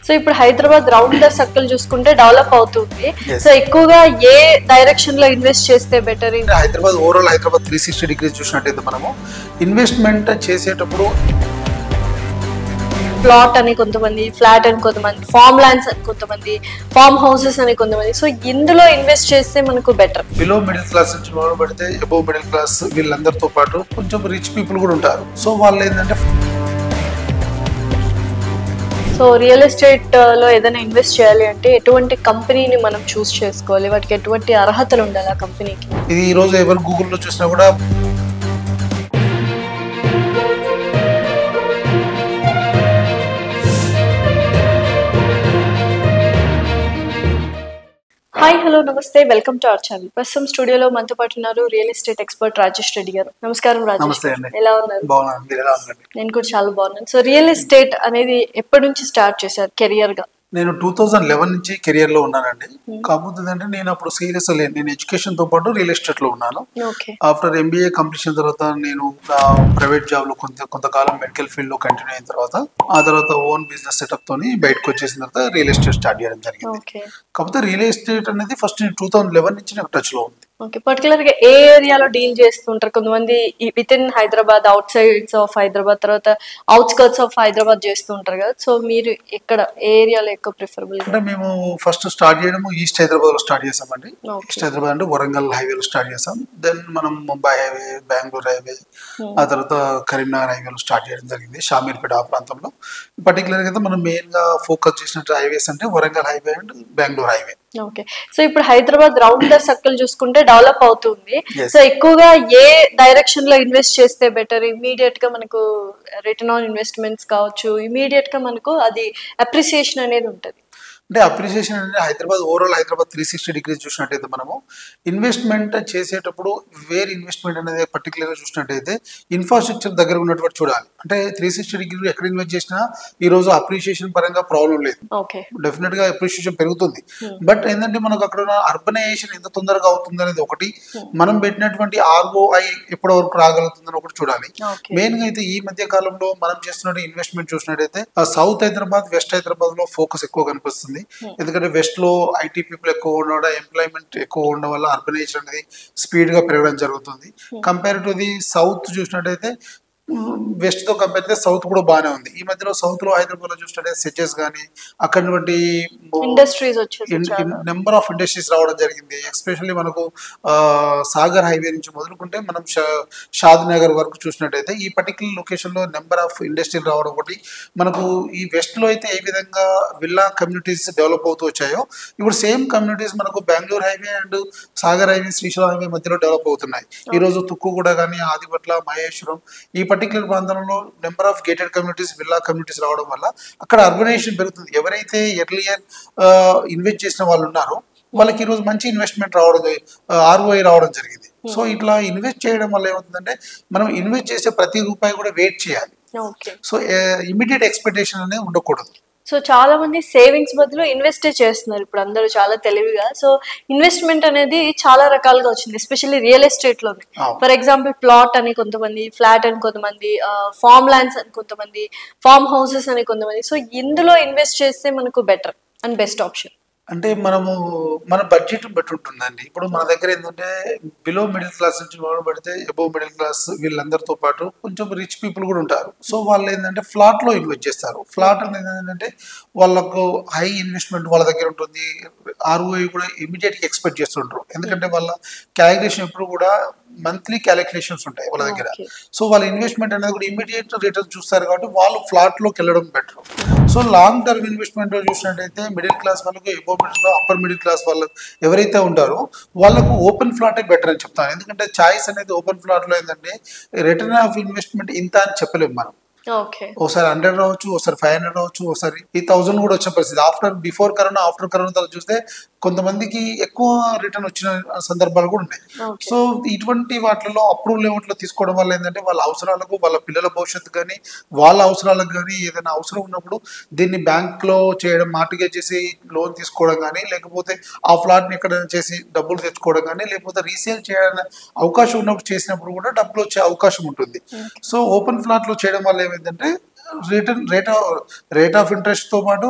So ఇప్పుడు Hyderabad round the circle చూసుకుంటే develop అవుతుంది. సో ఎక్కువగా ఏ డైరెక్షన్ లో ఇన్వెస్ట్ చేస్తే better? Hyderabad overall Hyderabad 360 degrees చూసినట్టయితే మనము ఇన్వెస్ట్మెంట్ చేసేటప్పుడు ప్లాట్ అని కొంతమంది, ఫ్లాట్ అని కొంతమంది, ఫార్మ్ ల్యాండ్స్ అని కొంతమంది, ఫార్మ్ హౌసెస్ అని కొంతమంది. సో ఇందులో ఇన్వెస్ట్ చేస్తే మనకు బెటర్. బిలో మిడిల్ క్లాస్ నుంచి మొదలు పెడితే అబోవ్ మిడిల్ క్లాస్ వీళ్ళందరితో పాటు కొంచెం రిచ్ పీపుల్ కూడా ఉంటారు. సో వాళ్ళు ఏంటంటే సో రియల్ ఎస్టేట్ లో ఏదైనా ఇన్వెస్ట్ చేయాలి అంటే ఎటువంటి కంపెనీని మనం చూస్ చేసుకోవాలి? వాటికి ఎటువంటి అర్హతలు ఉండాలి ఆ కంపెనీకి? ఇది ఈ రోజు ఎవరు గూగుల్లో చూసినా కూడా హాయ్, హలో, నమస్తే, వెల్కమ్ టు అవర్ ఛానల్. ప్రస్తుతం స్టూడియోలో మనతో పాటు ఉన్నారు real estate expert Rajesh Reddy గారు. నమస్కారం రాజేష్, ఎలా ఉన్నారు? నేను కూడా చాలా బాగున్నాను. సో రియల్ ఎస్టేట్ అనేది ఎప్పటి నుంచి స్టార్ట్ చేశారు కెరియర్ గా? నేను 2011 నుంచి కెరియర్ లో ఉన్నానండి. కాకపోతే అంటే నేను అప్పుడు సీరియస్ లేదు. నేను ఎడ్యుకేషన్ తో పాటు రియల్ ఎస్టేట్ లో ఉన్నాను. ఆఫ్టర్ MBA కంప్లీషన్ తర్వాత నేను ప్రైవేట్ జాబ్ లో కొంతకాలం మెడికల్ ఫీల్డ్ లో కంటిన్యూ అయిన తర్వాత ఆ తర్వాత ఓన్ బిజినెస్ సెటప్ తోని బయటకు వచ్చేసిన తర్వాత రియల్ ఎస్టేట్ స్టార్ట్ చేయడం జరిగింది. కాకపోతే రియల్ ఎస్టేట్ అనేది ఫస్ట్ 2011 నుంచి నాకు టచ్ లో ఉంది. ఓకే, పర్టికులర్ గా ఏ ఏరియాలో డీల్ చేస్తుంటారు? కొంతమంది with in Hyderabad, out sides of Hyderabad, తర్వాత అవుట్స్కర్ట్స్ ఆఫ్ హైదరాబాద్ చేస్తుంటారు కదా. సో మీరు ఎక్కడ ఏ ఏరియాలో ఎక్కువ ప్రిఫరబుల్? అంటే మేము ఫస్ట్ స్టార్ట్ చేయడం ఈస్ట్ హైదరాబాద్ లో స్టార్ట్ చేసామండి. ఈస్ట్ హైదరాబాద్ అంటే వరంగల్ హైవే లో స్టార్ట్ చేసాం. దెన్ మనం ముంబై హైవే, బెంగళూరు హైవే, ఆ తర్వాత కరీంనగర్ హైవే లో స్టార్ట్ చేయడం జరిగింది. షామీర్పేట ఆ ప్రాంతంలో పర్టికులర్ గా మనం మెయిన్ గా ఫోకస్ చేసినట్టు హైవేస్ అంటే Warangal highway and Bengaluru highway. Okay, so ఇప్పుడు హైదరాబాద్ రౌండ్ ద సర్కిల్ చూసుకుంటే డెవలప్ అవుతుంది. సో ఎక్కువగా ఏ డైరెక్షన్ లో ఇన్వెస్ట్ చేస్తే బెటర్? ఇమీడియట్ గా మనకు రిటర్న్ ఆన్ ఇన్వెస్ట్మెంట్స్ కావచ్చు, ఇమీడియట్ గా మనకు అది అప్రిసియేషన్ అనేది ఉంటుంది. అంటే అప్రిసియేషన్ అంటే హైదరాబాద్ ఓవరాల్ హైదరాబాద్ 360 డిగ్రీస్ చూసినట్టయితే మనము ఇన్వెస్ట్మెంట్ చేసేటప్పుడు వేర్ ఇన్వెస్ట్మెంట్ అనేది పర్టికులర్గా చూసినట్టయితే ఇన్ఫ్రాస్ట్రక్చర్ దగ్గర ఉన్నటువంటి చూడాలి. అంటే 360 డిగ్రీలు ఎక్కడ ఇన్వెస్ట్ చేసినా ఈ రోజు అప్రిసియేషన్ పరంగా ప్రాబ్లం లేదు. డెఫినెట్ గా అప్రిసియేషన్ పెరుగుతుంది. బట్ ఏంటంటే మనకు అక్కడ అర్బనైజేషన్ ఎంత తొందరగా అవుతుంది అనేది ఒకటి, మనం పెట్టినటువంటి ROI ఎప్పటి వరకు రాగలుగుతుందని ఒకటి చూడాలి. మెయిన్ గా అయితే ఈ మధ్య కాలంలో మనం చేస్తున్న ఇన్వెస్ట్మెంట్ చూసినట్టయితే సౌత్ హైదరాబాద్, వెస్ట్ హైదరాబాద్ లో ఫోకస్ ఎక్కువ కనిపిస్తుంది. ఎందుకంటే వెస్ట్ లో ఐటీ పీపుల్ ఎక్కువ ఉండడం, ఎంప్లాయ్మెంట్ ఎక్కువ ఉండడం వల్ల అర్బనైజేషన్ అనేది స్పీడ్ గా పెరగడం జరుగుతుంది. కంపేర్ టు ది సౌత్ చూసినట్టయితే వెస్ట్ తో కంపేర్ చేస్తే సౌత్ కూడా బాగానే ఉంది. ఈ మధ్యలో సౌత్ లో హైదరాబాద్ లో చూసినట్టే సెచెస్ కానీ అక్కడ నెంబర్ ఆఫ్ ఇండస్ట్రీస్ రావడం జరిగింది. ఎస్పెషల్లీ మనకు సాగర్ హైవే నుంచి మొదలుకుంటే మనం షాద్ నగర్ వరకు చూసినట్టయితే ఈ పర్టికులర్ లొకేషన్ లో నెంబర్ ఆఫ్ ఇండస్ట్రీలు రావడం ఒకటి. మనకు ఈ వెస్ట్ లో అయితే ఏ విధంగా విల్లా కమ్యూనిటీస్ డెవలప్ అవుతూ వచ్చాయో ఇప్పుడు సేమ్ కమ్యూనిటీస్ మనకు Bengaluru highway and Sagar highway, Srisailam highway మధ్యలో డెవలప్ అవుతున్నాయి. ఈ రోజు తుక్కుగూడ కానీ, ఆదిపట్ల, మహేశ్వరం ఈ పర్టికులర్ ప్రాంతంలో number of gated communities, villa communities రావడం వల్ల అక్కడ అర్బనైజేషన్ పెరుగుతుంది. ఎవరైతే ఎర్లియర్ ఇన్వెస్ట్ చేసిన వాళ్ళు ఉన్నారో వాళ్ళకి ఈరోజు మంచి ఇన్వెస్ట్మెంట్ రావడం, ROI రావడం జరిగింది. సో ఇట్లా ఇన్వెస్ట్ చేయడం వల్ల ఏమవుతుందంటే మనం ఇన్వెస్ట్ చేసే ప్రతి రూపాయి కూడా వెయిట్ చేయాలి. సో ఇమీడియట్ ఎక్స్పెక్టేషన్ అనేది ఉండకూడదు. సో చాలా మంది సేవింగ్స్ బదులు ఇన్వెస్ట్ చేస్తున్నారు ఇప్పుడు అందరూ చాలా తెలివిగా. సో ఇన్వెస్ట్మెంట్ అనేది చాలా రకాలుగా వచ్చింది, ఎస్పెషల్లీ రియల్ ఎస్టేట్ లో. ఫర్ ఎగ్జాంపుల్ ప్లాట్ అని కొంతమంది, ఫ్లాట్ అని కొంతమంది, ఫార్మ్ ల్యాండ్స్ అని కొంతమంది, ఫార్మ్ హౌసెస్ అని కొంతమంది. సో ఇందులో ఇన్వెస్ట్ చేస్తే మనకు బెటర్ అండ్ బెస్ట్ ఆప్షన్ అంటే మన బడ్జెట్ బట్టి ఉంటుందండి. ఇప్పుడు మన దగ్గర ఏంటంటే బిలో మిడిల్ క్లాస్ నుంచి మొదలు పెడితే అబోవ్ మిడిల్ క్లాస్ వీళ్ళందరితో పాటు కొంచెం రిచ్ పీపుల్ కూడా ఉంటారు. సో వాళ్ళు ఏంటంటే ఫ్లాట్ లో ఇన్వెస్ట్ చేస్తారు. ఫ్లాట్ అనేది ఏంటంటే వాళ్ళకు హై ఇన్వెస్ట్మెంట్ వాళ్ళ దగ్గర ఉంటుంది, ROI కూడా ఇమీడియట్ గా ఎక్స్పెక్ట్ చేస్తుంటారు. ఎందుకంటే వాళ్ళ క్యాలిక్యులేషన్ ఎప్పుడు కూడా మంత్లీ క్యాలిక్యులేషన్స్ ఉంటాయి వాళ్ళ దగ్గర. సో వాళ్ళ ఇన్వెస్ట్మెంట్ అనేది కూడా ఇమీడియట్ రిటర్న్ చూస్తారు కాబట్టి వాళ్ళు ఫ్లాట్ లోకి వెళ్ళడం better. So long term investment లో చూసినట్టయితే మిడిల్ క్లాస్ వాళ్ళకు, అప్పర్ మిడిల్ క్లాస్ వాళ్ళు ఎవరైతే ఉంటారో వాళ్ళకు ఓపెన్ ఫ్లాటే బెటర్ అని చెప్తాను. ఎందుకంటే చాయిస్ అనేది ఓపెన్ ఫ్లాట్ లో ఏంటంటే రిటర్న్ ఆఫ్ ఇన్వెస్ట్మెంట్ ఇంత అని చెప్పలేము మనం. ఒకసారి 100 రావచ్చు, ఒకసారి 500 రావచ్చు, ఒకసారి 1000 కూడా వచ్చే పరిస్థితి. బిఫోర్ కరోనా, ఆఫ్టర్ కరోనా తర్వాత చూస్తే కొంతమందికి ఎక్కువ రిటర్న్ వచ్చిన సందర్భాలు కూడా ఉన్నాయి. సో ఇటువంటి వాటిలో అప్రూవల్ లెవెల్లో తీసుకోవడం వల్ల ఏంటంటే వాళ్ళ అవసరాలకు, వాళ్ళ పిల్లల భవిష్యత్తు కానీ, వాళ్ళ అవసరాలకు కానీ ఏదైనా అవసరం ఉన్నప్పుడు దీన్ని బ్యాంక్ లో చేయడం, మార్టిగేజ్ చేసి లోన్ తీసుకోవడం కానీ, లేకపోతే ఆ ఫ్లాట్ ని ఎక్కడైనా చేసి డబ్బులు తెచ్చుకోవడం కానీ, లేకపోతే రీసేల్ చేయడానికి అవకాశం ఉన్నప్పుడు చేసినప్పుడు కూడా డబ్బులు వచ్చే అవకాశం ఉంటుంది. సో ఓపెన్ ఫ్లాట్ లో చేయడం వల్ల ఏమైందంటే రేట్ ఆఫ్ ఇంట్రెస్ట్ తో పాటు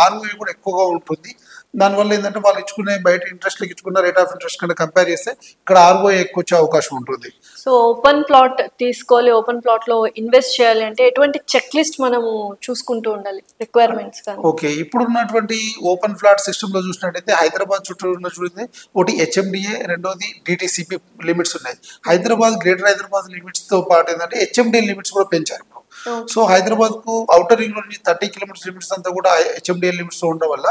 ఆర్ఓఐ కూడా ఎక్కువగా ఉంటుంది. దానివల్ల ఏంటంటే వాళ్ళు ఇచ్చుకునే బయట ఇంట్రెస్ట్కి ఇచ్చుకున్న రేట్ ఆఫ్ ఇంట్రెస్ట్ కంటే కంపేర్ చేస్తే ఇక్కడ ఆర్ఓఐ ఎక్కువ వచ్చే అవకాశం ఉంటుంది. సో ఓపెన్ ప్లాట్ తీసుకోవాలి, ఓపెన్ ప్లాట్ లో ఇన్వెస్ట్ చేయాలి అంటే ఎటువంటి చెక్ లిస్ట్ మనము చూసుకుంటూ ఉండాలి, రిక్వైర్మెంట్స్ కానీ? ఓకే, ఇప్పుడు ఉన్నటువంటి ఓపెన్ ఫ్లాట్ సిస్టమ్ లో చూసినట్టయితే హైదరాబాద్ చుట్టూ ఉన్న చూడండి, ఒకటి హెచ్ఎండిఏ, రెండోది డిటిసిపి లిమిట్స్ ఉన్నాయి. గ్రేటర్ హైదరాబాద్ లిమిట్స్ తో పాటు ఏంటంటే హెచ్ఎండి లిమిట్స్ కూడా పెంచారు. సో హైదరాబాద్ కు అవుటర్ రింగ్ నుంచి 30 కిలోమీటర్స్ లిమిట్స్ అంతా కూడా హెచ్ఎండిఏ లిమిట్స్ ఉండడం వల్ల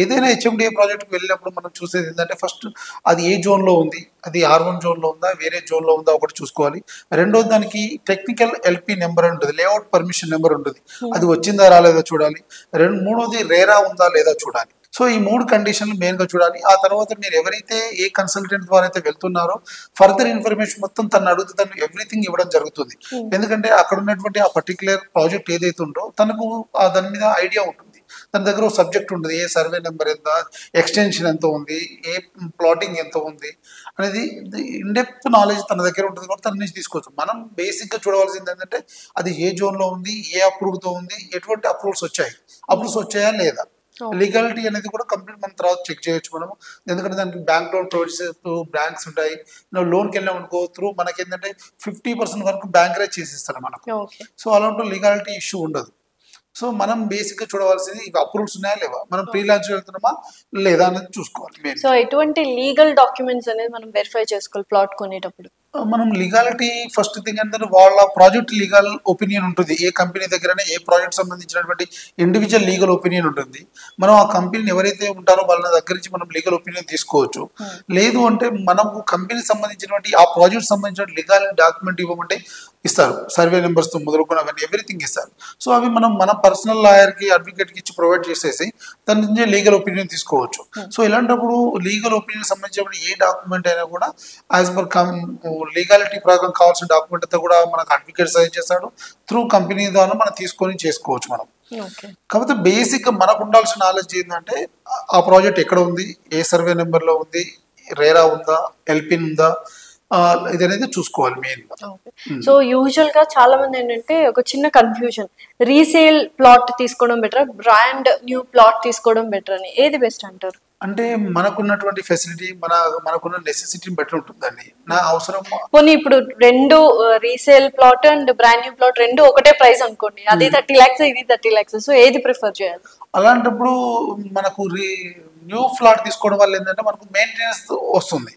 ఏదైనా హెచ్ఎండిఏ ప్రాజెక్ట్కి వెళ్ళినప్పుడు మనం చూసేది ఏంటంటే ఫస్ట్ అది ఏ జోన్ లో ఉంది, అది R1 జోన్ లో ఉందా, వేరే జోన్ లో ఉందా ఒకటి చూసుకోవాలి. రెండోది దానికి టెక్నికల్ ఎల్పి నెంబర్ ఉంటుంది, లేఅవుట్ పర్మిషన్ నెంబర్ ఉంటుంది, అది వచ్చిందా రాలేదా చూడాలి. మూడోది రేరా ఉందా లేదా చూడాలి. సో ఈ 3 కండిషన్లు మెయిన్ గా చూడాలి. ఆ తర్వాత మీరు ఎవరైతే ఏ కన్సల్టెంట్ ద్వారా అయితే వెళ్తున్నారో ఫర్దర్ ఇన్ఫర్మేషన్ మొత్తం తను అడిగితే తను ఎవ్రీథింగ్ ఇవ్వడం జరుగుతుంది. ఎందుకంటే అక్కడ ఉన్నటువంటి ఆ పర్టికులర్ ప్రాజెక్ట్ ఏదైతే ఉందో తనకు దాని మీద ఐడియా ఉంటుంది. తన దగ్గర ఒక సబ్జెక్ట్ ఉంటుంది, ఏ సర్వే నెంబర్ ఎంత, ఎక్స్టెన్షన్ ఎంత ఉంది, ఏ ప్లాటింగ్ ఎంత ఉంది అనేది ఇన్డెప్త్ నాలెడ్జ్ తన దగ్గర ఉంటుంది కాబట్టి తన నుంచి తీసుకోవచ్చు. మనం బేసిక్గా చూడవలసింది ఏంటంటే అది ఏ జోన్లో ఉంది, ఏ అప్రూవ్తో ఉంది, ఎటువంటి అప్రూవ్స్ వచ్చాయా లేదా. లీగాలిటీ అనేది కూడా కంప్లీట్ మన తర్వాత చెక్ చేయొచ్చు మనము. ఎందుకంటే దానికి బ్యాంక్ లోన్ ప్రొవైడ్ చేస్తూ బ్యాంక్స్ ఉంటాయి. నువ్వు లోన్కి వెళ్ళాం అనుకో, త్రూ మనకి ఏంటంటే 50% వరకు బ్యాంక్ రేట్ చేసిస్తారు మనకు. సో అలాంటి లీగాలిటీ ఇష్యూ ఉండదు. సో మనం బేసిక్ గా చూడవలసింది ఇవి అప్రూవ్స్ ఉన్నాయా లేవా, మనం ప్రీ లాంచ్ వెళ్తున్నామా లేదా అనేది చూసుకోవాలి. సో ఎటువంటి లీగల్ డాక్యుమెంట్స్ అనేది మనం వెరిఫై చేసుకోవాలి ప్లాట్ కొనేటప్పుడు? మనం లీగాలిటీ ఫస్ట్ థింగ్ అంటే వాళ్ళ ప్రాజెక్ట్ లీగల్ ఒపీనియన్ ఉంటుంది. ఏ కంపెనీ దగ్గరనే ఏ ప్రాజెక్ట్ సంబంధించినటువంటి ఇండివిజువల్ లీగల్ ఒపీనియన్ ఉంటుంది. మనం ఆ కంపెనీని ఎవరైతే ఉంటారో వాళ్ళ దగ్గర నుంచి మనం లీగల్ ఒపీనియన్ తీసుకోవచ్చు. లేదు అంటే మనకు కంపెనీకి సంబంధించినటువంటి ఆ ప్రాజెక్ట్ సంబంధించిన లీగల్ డాక్యుమెంట్ ఇవ్వమంటే ఇస్తారు. సర్వే నెంబర్స్ తో మొదలుకొని అవన్నీ ఎవ్రీథింగ్ ఇస్తారు. సో అవి మనం మన పర్సనల్ లాయర్కి, అడ్వకేట్కి ఇచ్చి ప్రొవైడ్ చేసేసి దాని నుంచి లీగల్ ఒపీనియన్ తీసుకోవచ్చు. సో ఇలాంటప్పుడు లీగల్ ఒపీనియన్ సంబంధించిన ఏ డాక్యుమెంట్ అయినా కూడా యాజ్ పర్ లీగాలిటీ ప్రకారం కావాల్సిన డాక్యుమెంట్ అంతా కూడా మనకు అడ్వకేట్ సజెస్ట్ చేస్తాడు. త్రూ కంపెనీ ద్వారా మనం తీసుకొని చేసుకోవచ్చు మనం. కాకపోతే బేసిక్ గా మనకు ఉండాల్సిన నాలెడ్జ్ ఏంటంటే ఆ ప్రాజెక్ట్ ఎక్కడ ఉంది, ఏ సర్వే నెంబర్ లో ఉంది, రేరా ఉందా, ఎల్పిన్ ఉందా, ఇది అనేది చూసుకోవాలి మెయిన్ గా. సో యూజువల్ గా చాలా మంది ఏంటంటే ఒక చిన్న కన్ఫ్యూజన్, రీసేల్ ప్లాట్ తీసుకోవడం బెటర్, బ్రాండ్ న్యూ ప్లాట్ తీసుకోవడం బెటర్ అని, ఏది బెస్ట్ అంటారు? అంటే మనకున్నటువంటి ఫెసిలిటీ మనకున్న నెసెసిటీ బెటర్ ఉంటుందండి. నా అవసరం పోనీ ఇప్పుడు రెండు resale plot and brand new plot రెండు ఒకటే ప్రైస్ అనుకోండి, అది 30 lakhs ఇది 30 lakhs, సో ఏది ప్రిఫర్ చేయాలి? అలాంటప్పుడు మనకు న్యూ ఫ్లాట్ తీసుకోవడం వల్ల ఏంటంటే మనకు మెయింటెనెన్స్ వస్తుంది.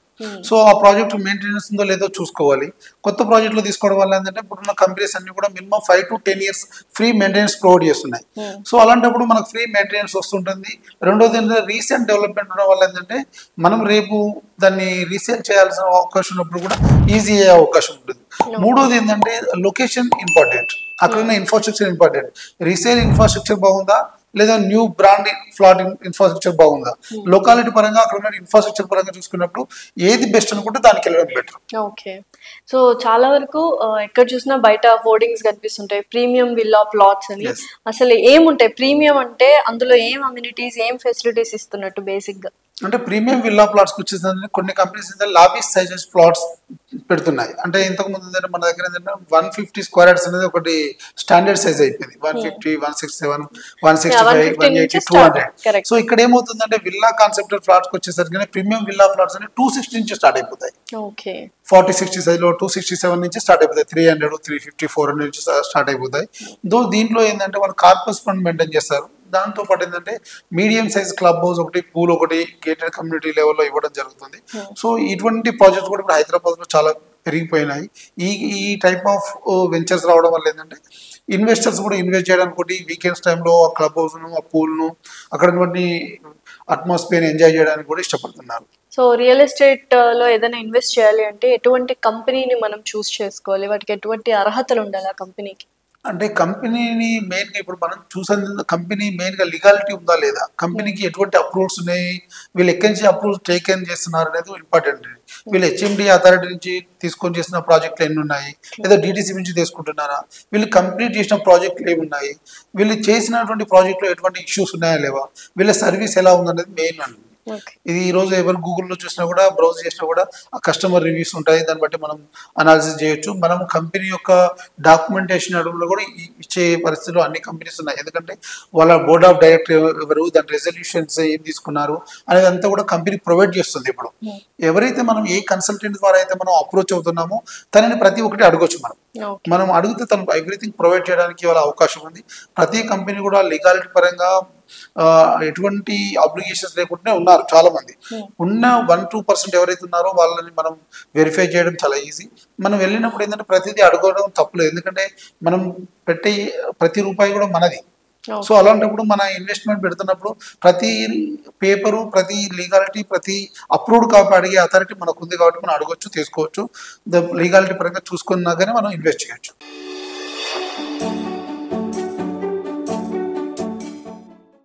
సో ఆ ప్రాజెక్ట్ మెయింటెనెన్స్ ఉందో లేదో చూసుకోవాలి. కొత్త ప్రాజెక్టులు తీసుకోవడం వల్ల ఏంటంటే ఇప్పుడున్న కంపెనీస్ అన్ని కూడా minimum 5 to 10 years free maintenance provide చేస్తున్నాయి. సో అలాంటప్పుడు మనకు ఫ్రీ మెయింటెనెన్స్ వస్తుంటుంది. రెండోది ఏంటంటే రీసెంట్ డెవలప్మెంట్ ఉండడం వల్ల ఏంటంటే మనం రేపు దాన్ని రీసేల్ చేయాల్సిన అవకాశం ఉన్నప్పుడు కూడా ఈజీ అయ్యే అవకాశం ఉంటుంది. మూడోది ఏంటంటే లొకేషన్ ఇంపార్టెంట్, అక్కడున్న ఇన్ఫ్రాస్ట్రక్చర్ ఇంపార్టెంట్. రీసేల్ ఇన్ఫ్రాస్ట్రక్చర్ బాగుందా లేదా న్యూ బ్రాండ్ ఫ్లాట్ ఇన్ఫ్రాస్ట్రక్చర్ బాగుందా, లొకాలిటీ పరంగా అక్కడ ఉన్న ఇన్ఫ్రాస్ట్రక్చర్ పరంగా చూసుకున్నప్పుడు ఏది బెస్ట్ అనుకుంటే దానికి వెళ్ళడం బెటర్. ఓకే, సో చాలా వరకు ఎక్కడ చూసినా బయట హోర్డింగ్స్ కనిపిస్తుంటాయి ప్రీమియం విల్లా ప్లాట్స్ అని. అసలు ఏముంటాయి ప్రీమియం అంటే, అందులో ఏం అమ్యూనిటీస్, ఏం ఫెసిలిటీస్ ఇస్తున్నట్టు బేసిక్ గా? అంటే ప్రీమియం విల్లా ప్లాట్స్ వచ్చేసరికి కొన్ని కంపెనీస్ లాబీ సైజెస్ ప్లాట్స్ పెడుతున్నాయి. అంటే ఇంతకు ముందు ఏంటంటే మన దగ్గర ఏంటంటే 150 square yards అనేది ఒకటి స్టాండర్డ్ సైజ్ అయిపోయింది. 150, 167, 165, 180, 200. సో ఇక్కడ ఏమవుతుందంటే విల్లా కాన్సెప్ట్ ఫ్లాట్స్ వచ్చేసరికి ప్రీమియం విల్లా ఫ్లాట్స్ అనేది 260 నుంచి స్టార్ట్ అయిపోతాయి. 40-60 సైజ్ లో 267 నుంచి స్టార్ట్ అయిపోతాయి. 300, 350, 400 నుంచి స్టార్ట్ అయిపోతాయి. దీంట్లో ఏంటంటే వాళ్ళు కార్పస్ ఫండ్ మెయింటైన్ చేస్తారు. దాంతో పాటు ఏంటంటే మీడియం సైజ్ క్లబ్ హౌస్ ఒకటి, పూల్ ఒకటి, గేటెడ్ కమ్యూనిటీ లెవెల్లో ఇవ్వడం జరుగుతుంది. సో ఇటువంటి ప్రాజెక్ట్స్ కూడా ఇప్పుడు హైదరాబాద్ లో చాలా పెరిగిపోయినాయి. ఈ టైప్ ఆఫ్ వెంచర్స్ రావడం వల్ల ఏంటంటే ఇన్వెస్టర్స్ కూడా ఇన్వెస్ట్ చేయడానికి ఒకటి, వీకెండ్స్ టైంలో ఆ క్లబ్ హౌస్ ను, ఆ పూల్ ను, అక్కడ అట్మాస్ఫియర్ ఎంజాయ్ చేయడానికి కూడా ఇష్టపడుతున్నారు. సో రియల్ ఎస్టేట్ లో ఏదైనా ఇన్వెస్ట్ చేయాలి అంటే ఎటువంటి కంపెనీని మనం చూస్ చేసుకోవాలి, వాటికి ఎటువంటి అర్హతలు ఉండాలి ఆ కంపెనీకి? అంటే కంపెనీని మెయిన్గా ఇప్పుడు మనం చూసే కంపెనీ మెయిన్గా లీగాలిటీ ఉందా లేదా, కంపెనీకి ఎటువంటి అప్రూవ్స్ ఉన్నాయి, వీళ్ళు ఎక్కడి నుంచి అప్రూవ్స్ టేకెన్ చేస్తున్నారు అనేది ఇంపార్టెంట్. వీళ్ళు హెచ్ఎండి అథారిటీ నుంచి తీసుకొని చేసిన ప్రాజెక్టులు ఎన్ని ఉన్నాయి, లేదా డిటిసి నుంచి తీసుకుంటున్నారా, వీళ్ళు కంప్లీట్ చేసిన ప్రాజెక్టులు ఏమి ఉన్నాయి, వీళ్ళు చేసినటువంటి ప్రాజెక్టులో ఎటువంటి ఇష్యూస్ ఉన్నాయా లేవా, వీళ్ళ సర్వీస్ ఎలా ఉందనేది మెయిన్ అండి. ఓకే. ఇది ఈ రోజు ఎవరు గూగుల్లో చూసినా కూడా, బ్రౌజ్ చేసినా కూడా ఆ కస్టమర్ రివ్యూస్ ఉంటాయి. దాన్ని బట్టి మనం అనాలిసిస్ చేయొచ్చు. మనం కంపెనీ యొక్క డాక్యుమెంటేషన్ అడుగులో కూడా ఇచ్చే పరిస్థితులు అన్ని కంపెనీస్ ఉన్నాయి. ఎందుకంటే వాళ్ళ బోర్డ్ ఆఫ్ డైరెక్టర్ ఎవరు, దాని రెజల్యూషన్స్ ఏం తీసుకున్నారు అనేది అంతా కూడా కంపెనీ ప్రొవైడ్ చేస్తుంది. ఇప్పుడు ఎవరైతే మనం ఏ కన్సల్టెంట్ ద్వారా అయితే మనం అప్రోచ్ అవుతున్నామో తనని ప్రతి ఒక్కటి అడగొచ్చు. మనం అడిగితే తను ఎవ్రీథింగ్ ప్రొవైడ్ చేయడానికి వాళ్ళ అవకాశం ఉంది. ప్రతి కంపెనీ కూడా లీగాలిటీ పరంగా ఎటువంటి అబ్లిగేషన్స్ లేకుండానే ఉన్నారు చాలా మంది. ఉన్న 1-2% ఎవరైతే ఉన్నారో వాళ్ళని మనం వెరిఫై చేయడం చాలా ఈజీ. మనం వెళ్ళినప్పుడు ఏంటంటే ప్రతిదీ అడగడం తప్పులేదు, ఎందుకంటే మనం పెట్టే ప్రతి రూపాయి కూడా మనది. సో అలాంటప్పుడు మన ఇన్వెస్ట్మెంట్ పెడుతున్నప్పుడు ప్రతి పేపరు, ప్రతి లీగాలిటీ, ప్రతి అప్రూవ్డ్ కాపీ అడిగే అథారిటీ మనకు ఉంది కాబట్టి మనం అడగొచ్చు, తీసుకోవచ్చు. లీగాలిటీ పరంగా చూసుకున్నాకనే మనం ఇన్వెస్ట్ చేయొచ్చు.